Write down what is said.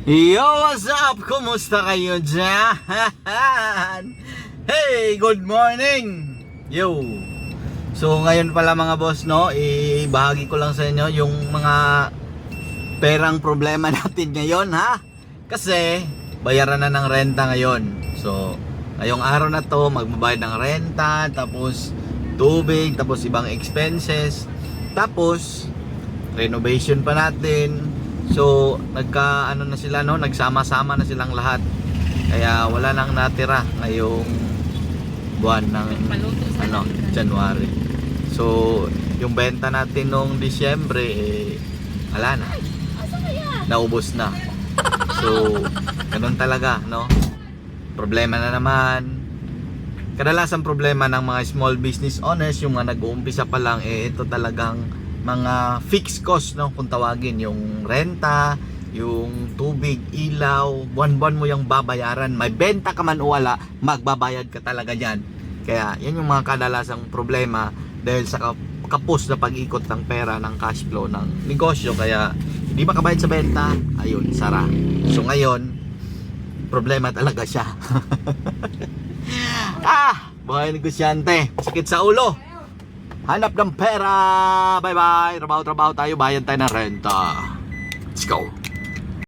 Yo, what's up? Kumusta kayo dyan? Hey, good morning! Yo! So ngayon pala mga boss, no, ibahagi ko lang sa inyo yung mga perang problema natin ngayon, ha? Kasi bayaran na ng renta ngayon. So ngayong araw na to, magbabayad ng renta, tapos tubig, tapos ibang expenses, tapos renovation pa natin. So nagka-ano na sila, no, nagsama-sama na silang lahat. Kaya wala nang natira ngayong buwan ng January. So yung benta natin nung Disyembre wala na. Naubos na. So ganun talaga, no? Problema na naman. Kadalasan problema ng mga small business owners, yung mga nag-uumpisa pa lang, ito talagang mga fixed cost, no, kung tawagin, yung renta, yung tubig, ilaw, buwan-buwan mo yung babayaran. May benta ka man o wala, magbabayad ka talaga dyan. Kaya yan yung mga kadalasang problema dahil sa kapos na pag-ikot ng pera, ng cash flow ng negosyo. Kaya hindi makabayad sa benta, ayun, sara. So ngayon, problema talaga siya. Buhay negosyante, sakit sa ulo, hanap ng pera. Bye bye, trabaho tayo, bayad tayo ng renta. Let's go.